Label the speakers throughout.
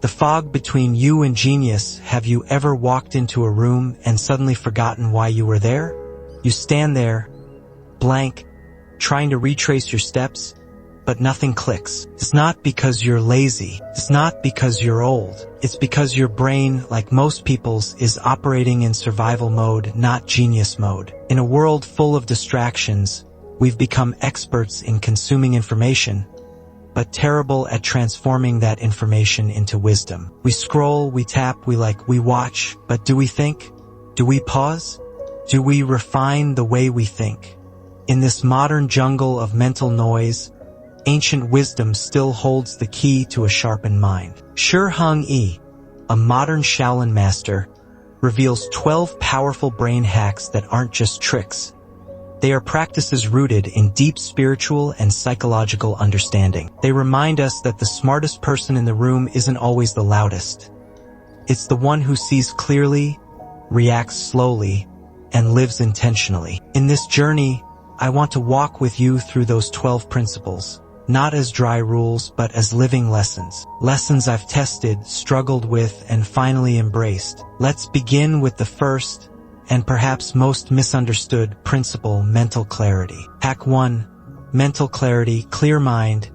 Speaker 1: The fog between you and genius. Have you ever walked into a room and suddenly forgotten why you were there? You stand there, blank, trying to retrace your steps, but nothing clicks. It's not because you're lazy. It's not because you're old. It's because your brain, like most people's, is operating in survival mode, not genius mode. In a world full of distractions, we've become experts in consuming information, but terrible at transforming that information into wisdom. We scroll, we tap, we like, we watch, but do we think? Do we pause? Do we refine the way we think? In this modern jungle of mental noise, ancient wisdom still holds the key to a sharpened mind. Shi Heng Yi, a modern Shaolin master, reveals 12 powerful brain hacks that aren't just tricks. They are practices rooted in deep spiritual and psychological understanding. They remind us that the smartest person in the room isn't always the loudest. It's the one who sees clearly, reacts slowly, and lives intentionally. In this journey, I want to walk with you through those 12 principles, not as dry rules, but as living lessons. Lessons I've tested, struggled with, and finally embraced. Let's begin with the first, and perhaps most misunderstood principle: mental clarity. Hack 1. Mental clarity. Clear mind,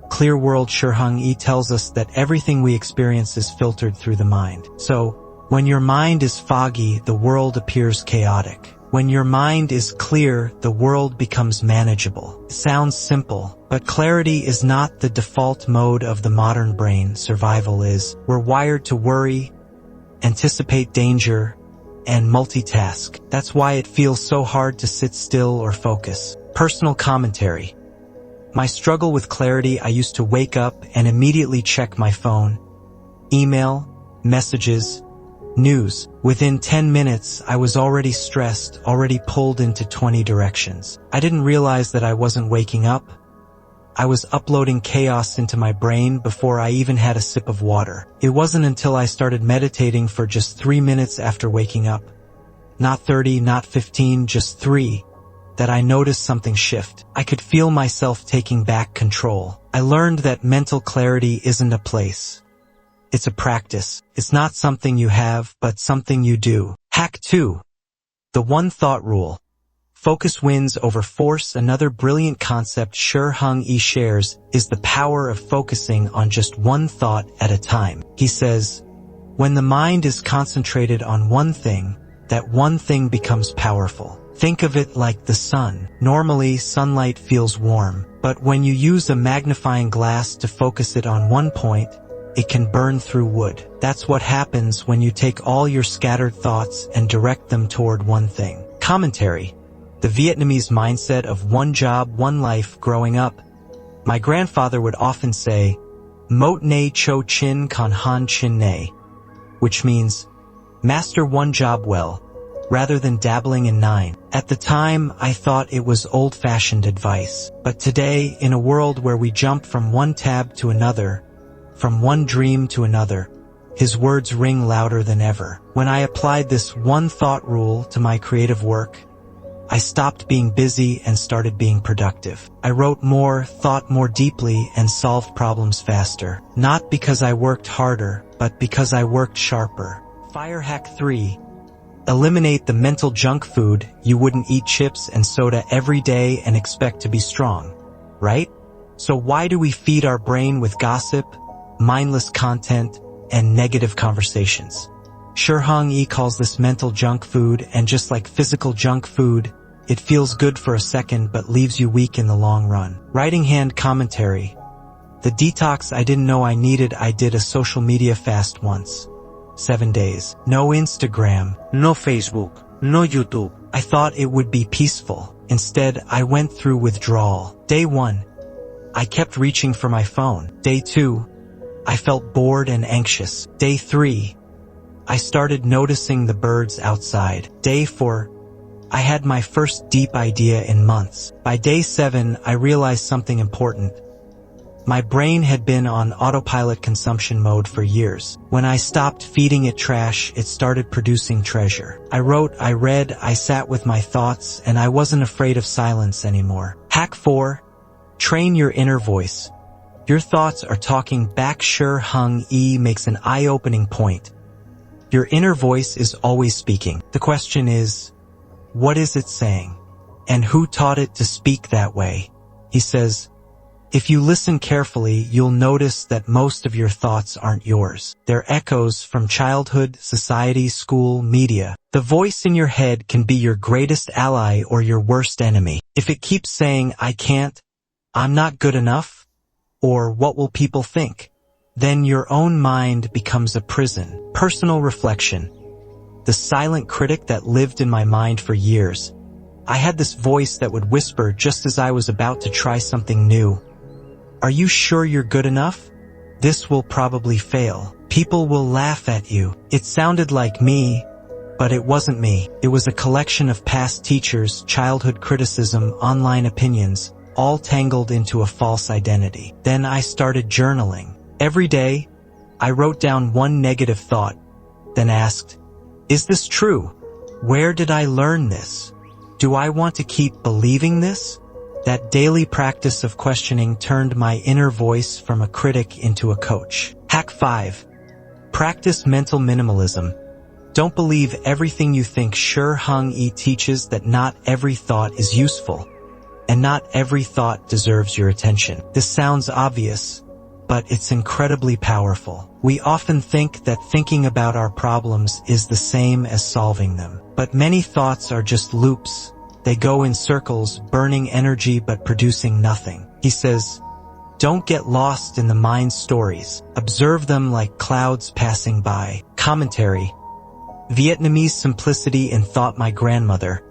Speaker 1: clear world. Shi Heng Yi tells us that everything we experience is filtered through the mind. So, when your mind is foggy, the world appears chaotic. When your mind is clear, the world becomes manageable. It sounds simple, but clarity is not the default mode of the modern brain. Survival is. We're wired to worry, anticipate danger, and multitask. That's why it feels so hard to sit still or focus. Personal commentary. My struggle with clarity: I used to wake up and immediately check my phone, email, messages, news. Within 10 minutes, I was already stressed, already pulled into 20 directions. I didn't realize that I wasn't waking up. I was uploading chaos into my brain before I even had a sip of water. It wasn't until I started meditating for just 3 minutes after waking up, not 30, not 15, just 3, that I noticed something shift. I could feel myself taking back control. I learned that mental clarity isn't a place. It's a practice. It's not something you have, but something you do. Hack 2. The one thought rule. Focus wins over force. Another brilliant concept Shi Heng Yi shares is the power of focusing on just one thought at a time. He says, when the mind is concentrated on one thing, that one thing becomes powerful. Think of it like the sun. Normally, sunlight feels warm, but when you use a magnifying glass to focus it on one point, it can burn through wood. That's what happens when you take all your scattered thoughts and direct them toward one thing. Commentary. The Vietnamese mindset of one job, one life. Growing up, my grandfather would often say, Mot ne cho chin con han chin ne, which means, master one job well, rather than dabbling in 9. At the time, I thought it was old-fashioned advice. But today, in a world where we jump from one tab to another, from one dream to another, his words ring louder than ever. When I applied this one thought rule to my creative work, I stopped being busy and started being productive. I wrote more, thought more deeply, and solved problems faster. Not because I worked harder, but because I worked sharper. Fire hack 3. Eliminate the mental junk food. You wouldn't eat chips and soda every day and expect to be strong, right? So why do we feed our brain with gossip, mindless content, and negative conversations? Shi Heng Yi calls this mental junk food, and just like physical junk food, it feels good for a second but leaves you weak in the long run. Writing hand commentary. The detox I didn't know I needed. I did a social media fast once. 7 days. No Instagram, no Facebook, no YouTube. I thought it would be peaceful. Instead, I went through withdrawal. Day 1. I kept reaching for my phone. Day 2. I felt bored and anxious. Day 3. I started noticing the birds outside. Day 4. I had my first deep idea in months. By day 7, I realized something important. My brain had been on autopilot consumption mode for years. When I stopped feeding it trash, it started producing treasure. I wrote, I read, I sat with my thoughts, and I wasn't afraid of silence anymore. Hack 4. Train your inner voice. Your thoughts are talking back. Shi Heng Yi makes an eye-opening point. Your inner voice is always speaking. The question is, what is it saying? And who taught it to speak that way? He says, if you listen carefully, you'll notice that most of your thoughts aren't yours. They're echoes from childhood, society, school, media. The voice in your head can be your greatest ally or your worst enemy. If it keeps saying, I can't, I'm not good enough, or what will people think, then your own mind becomes a prison. Personal reflection. The silent critic that lived in my mind for years. I had this voice that would whisper just as I was about to try something new. Are you sure you're good enough? This will probably fail. People will laugh at you. It sounded like me, but it wasn't me. It was a collection of past teachers, childhood criticism, online opinions, all tangled into a false identity. Then I started journaling. Every day, I wrote down one negative thought, then asked, is this true? Where did I learn this? Do I want to keep believing this? That daily practice of questioning turned my inner voice from a critic into a coach. Hack 5. Practice mental minimalism. Don't believe everything you think. Shi Heng Yi teaches that not every thought is useful, and not every thought deserves your attention. This sounds obvious, but it's incredibly powerful. We often think that thinking about our problems is the same as solving them. But many thoughts are just loops. They go in circles, burning energy but producing nothing. He says, don't get lost in the mind's stories. Observe them like clouds passing by. Commentary. Vietnamese simplicity in thought. My grandmother,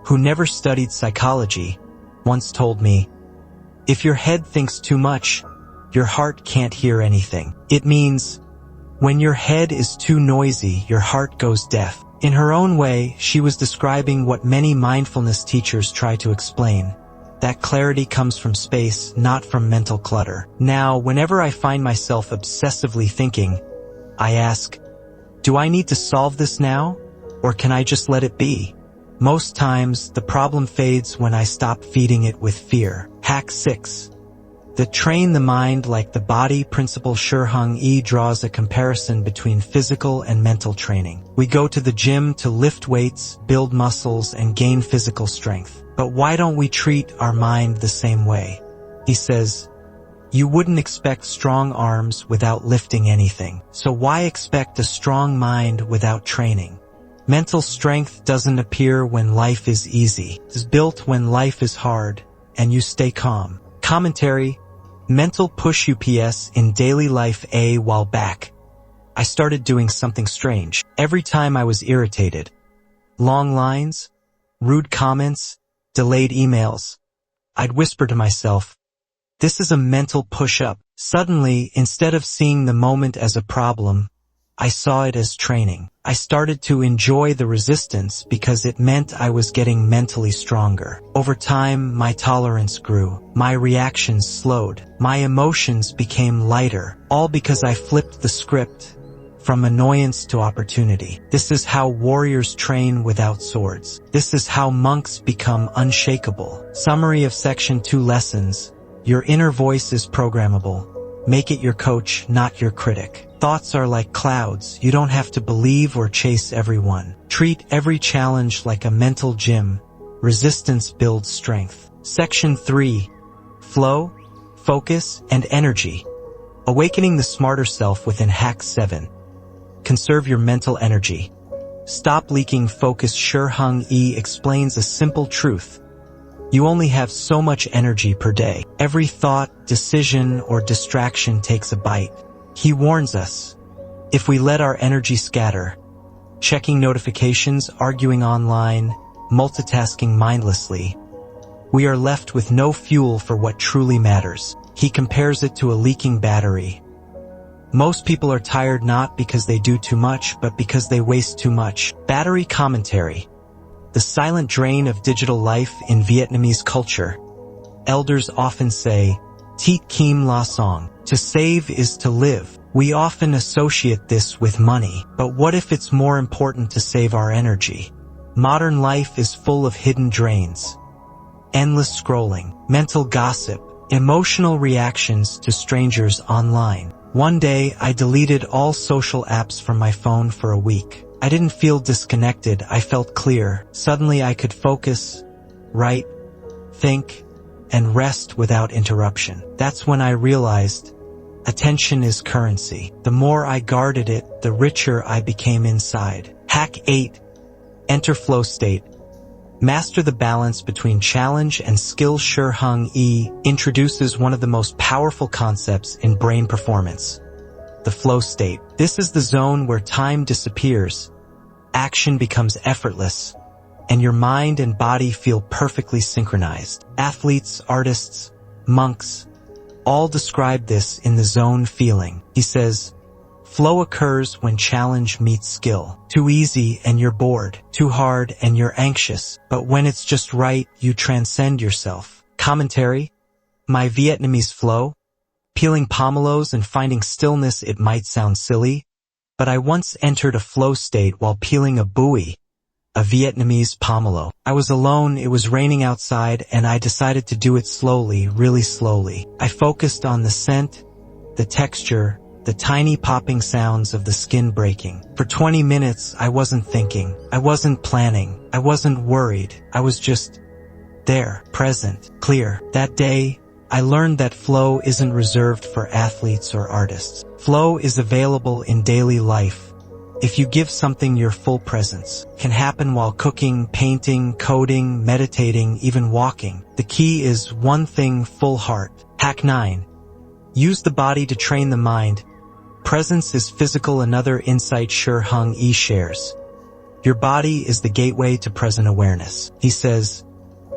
Speaker 1: who never studied psychology, once told me, if your head thinks too much, your heart can't hear anything. It means, when your head is too noisy, your heart goes deaf. In her own way, she was describing what many mindfulness teachers try to explain. That clarity comes from space, not from mental clutter. Now, whenever I find myself obsessively thinking, I ask, do I need to solve this now? Or can I just let it be? Most times, the problem fades when I stop feeding it with fear. Hack 6. The train the mind like the body principle. Shi Heng Yi draws a comparison between physical and mental training. We go to the gym to lift weights, build muscles, and gain physical strength. But why don't we treat our mind the same way? He says, you wouldn't expect strong arms without lifting anything. So why expect a strong mind without training? Mental strength doesn't appear when life is easy. It's built when life is hard, and you stay calm. Commentary. Mental push. UPS in daily life. A while back, I started doing something strange. Every time I was irritated, long lines, rude comments, delayed emails, I'd whisper to myself, this is a mental push-up. Suddenly, instead of seeing the moment as a problem, I saw it as training. I started to enjoy the resistance because it meant I was getting mentally stronger. Over time, my tolerance grew. My reactions slowed. My emotions became lighter, all because I flipped the script from annoyance to opportunity. This is how warriors train without swords. This is how monks become unshakable. Summary of Section 2 lessons. Your inner voice is programmable. Make it your coach, not your critic. Thoughts are like clouds. You don't have to believe or chase everyone. Treat every challenge like a mental gym. Resistance builds strength. Section 3. Flow, focus, and energy. Awakening the smarter self within. Hack 7. Conserve your mental energy. Stop leaking focus. Shi Heng Yi explains a simple truth. You only have so much energy per day. Every thought, decision, or distraction takes a bite. He warns us, if we let our energy scatter, checking notifications, arguing online, multitasking mindlessly, we are left with no fuel for what truly matters. He compares it to a leaking battery. Most people are tired not because they do too much, but because they waste too much. Battery commentary. The silent drain of digital life in Vietnamese culture. Elders often say, Tiet Kim La Song. To save is to live. We often associate this with money, but what if it's more important to save our energy? Modern life is full of hidden drains. Endless scrolling, mental gossip, Emotional reactions to strangers online. One day, I deleted all social apps from my phone for a week. I didn't feel disconnected, I felt clear. Suddenly I could focus, write, think, and rest without interruption. That's when I realized attention is currency. The more I guarded it, the richer I became inside. Hack 8. Enter flow state. Master the balance between challenge and skill. Shi Heng Yi introduces one of the most powerful concepts in brain performance, the flow state. This is the zone where time disappears, action becomes effortless, and your mind and body feel perfectly synchronized. Athletes, artists, monks, all describe this in the zone feeling. He says, flow occurs when challenge meets skill. Too easy and you're bored. Too hard and you're anxious. But when it's just right, you transcend yourself. Commentary. My Vietnamese flow. Peeling pomelos and finding stillness. It might sound silly, but I once entered a flow state while peeling a bui, a Vietnamese pomelo. I was alone, it was raining outside, and I decided to do it slowly, really slowly. I focused on the scent, the texture, the tiny popping sounds of the skin breaking. For 20 minutes, I wasn't thinking. I wasn't planning. I wasn't worried. I was just there, present, clear. That day, I learned that flow isn't reserved for athletes or artists. Flow is available in daily life. If you give something your full presence, it can happen while cooking, painting, coding, meditating, even walking. The key is one thing, full heart. Hack 9. Use the body to train the mind. Presence is physical. Another insight Shi Heng Yi shares. Your body is the gateway to present awareness. He says,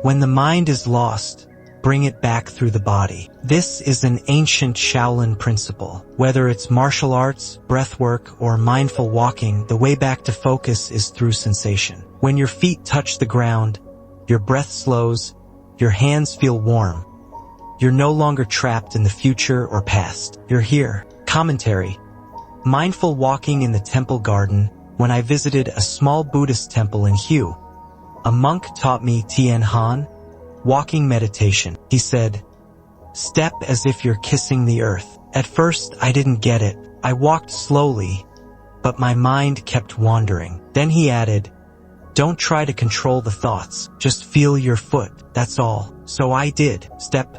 Speaker 1: when the mind is lost, bring it back through the body. This is an ancient Shaolin principle. Whether it's martial arts, breathwork, or mindful walking, the way back to focus is through sensation. When your feet touch the ground, your breath slows, your hands feel warm. You're no longer trapped in the future or past. You're here. Commentary. Mindful walking in the temple garden. When I visited a small Buddhist temple in Hue, a monk taught me Tien Han, walking meditation. He said, step as if you're kissing the earth. At first, I didn't get it. I walked slowly, but my mind kept wandering. Then he added, don't try to control the thoughts. Just feel your foot. That's all. So I did. Step,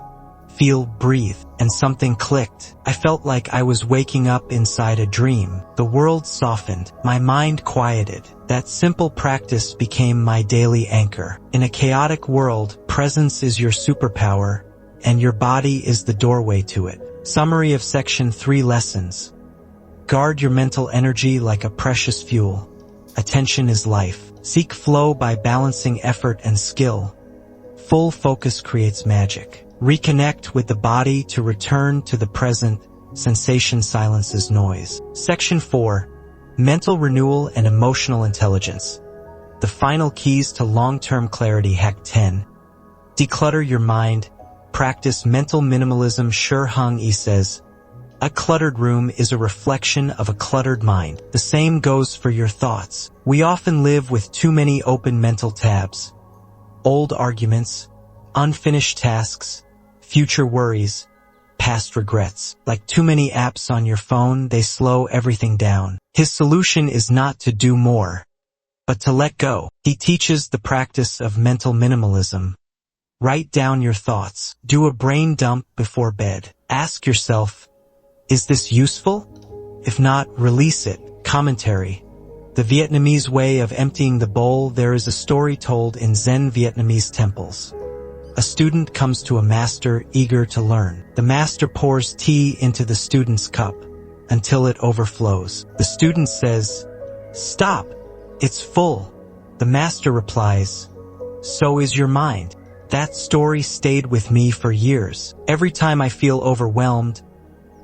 Speaker 1: feel, breathe, and something clicked. I felt like I was waking up inside a dream. The world softened. My mind quieted. That simple practice became my daily anchor. In a chaotic world, presence is your superpower, and your body is the doorway to it. Summary of Section 3 lessons. Guard your mental energy like a precious fuel. Attention is life. Seek flow by balancing effort and skill. Full focus creates magic. Reconnect with the body to return to the present. Sensation silences noise. Section 4. Mental renewal and emotional intelligence. The final keys to long-term clarity. Hack 10. Declutter your mind. Practice mental minimalism. Shi Heng Yi says, a cluttered room is a reflection of a cluttered mind. The same goes for your thoughts. We often live with too many open mental tabs. Old arguments, unfinished tasks, future worries, past regrets. Like too many apps on your phone, they slow everything down. His solution is not to do more, but to let go. He teaches the practice of mental minimalism. Write down your thoughts. Do a brain dump before bed. Ask yourself, is this useful? If not, release it. Commentary. The Vietnamese way of emptying the bowl. There is a story told in Zen Vietnamese temples. A student comes to a master eager to learn. The master pours tea into the student's cup until it overflows. The student says, stop, it's full. The master replies, so is your mind. That story stayed with me for years. Every time I feel overwhelmed,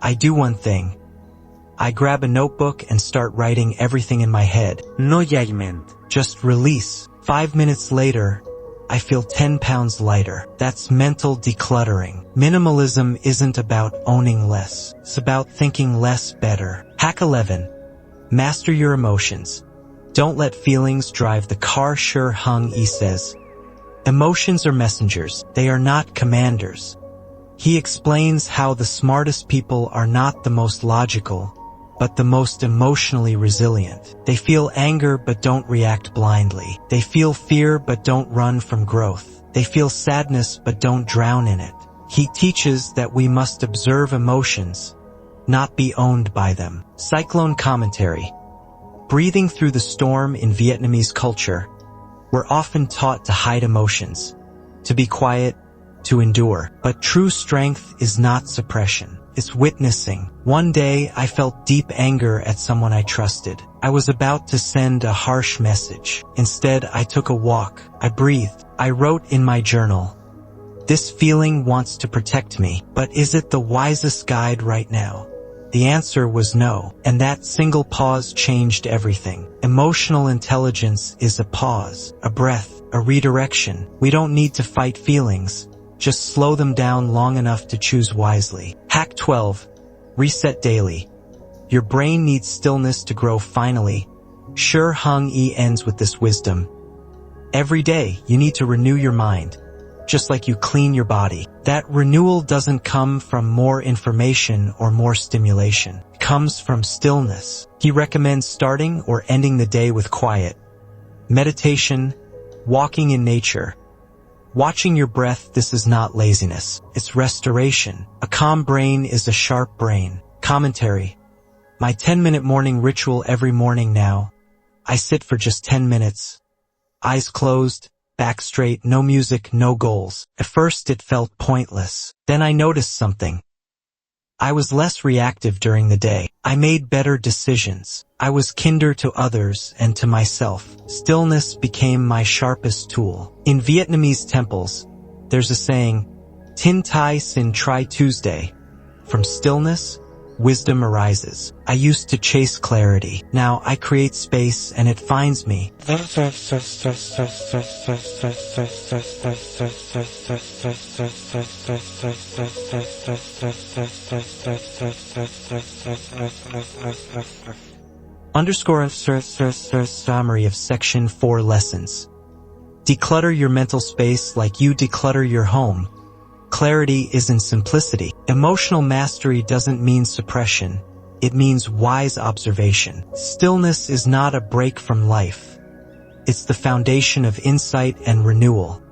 Speaker 1: I do one thing. I grab a notebook and start writing everything in my head. No judgment. Just release. 5 minutes later, I feel 10 pounds lighter. That's mental decluttering. Minimalism isn't about owning less. It's about thinking less better. Hack 11. Master your emotions. Don't let feelings drive the car. Shi Heng Yi says, emotions are messengers. They are not commanders. He explains how the smartest people are not the most logical, but the most emotionally resilient. They feel anger but don't react blindly. They feel fear but don't run from growth. They feel sadness but don't drown in it. He teaches that we must observe emotions, not be owned by them. Cyclone commentary. Breathing through the storm in Vietnamese culture, we're often taught to hide emotions, to be quiet, to endure. But true strength is not suppression. It's witnessing. One day, I felt deep anger at someone I trusted. I was about to send a harsh message. Instead, I took a walk. I breathed. I wrote in my journal, "This feeling wants to protect me, but is it the wisest guide right now?" The answer was no, and that single pause changed everything. Emotional intelligence is a pause, a breath, a redirection. We don't need to fight feelings. Just slow them down long enough to choose wisely. Hack 12. Reset daily. Your brain needs stillness to grow finally. Shi Heng Yi ends with this wisdom. Every day, you need to renew your mind, just like you clean your body. That renewal doesn't come from more information or more stimulation. It comes from stillness. He recommends starting or ending the day with quiet, meditation, walking in nature, watching your breath. This is not laziness. It's restoration. A calm brain is a sharp brain. Commentary. My 10-minute morning ritual every morning now. I sit for just 10 minutes. Eyes closed, back straight, no music, no goals. At first it felt pointless. Then I noticed something. I was less reactive during the day. I made better decisions. I was kinder to others and to myself. Stillness became my sharpest tool. In Vietnamese temples, there's a saying, "Tin Tai Sin Tri Tuesday." From stillness, wisdom arises. I used to chase clarity. Now I create space and it finds me. Underscore summary of section 4 lessons. Declutter your mental space like you declutter your home. Clarity isn't simplicity. Emotional mastery doesn't mean suppression. It means wise observation. Stillness is not a break from life. It's the foundation of insight and renewal.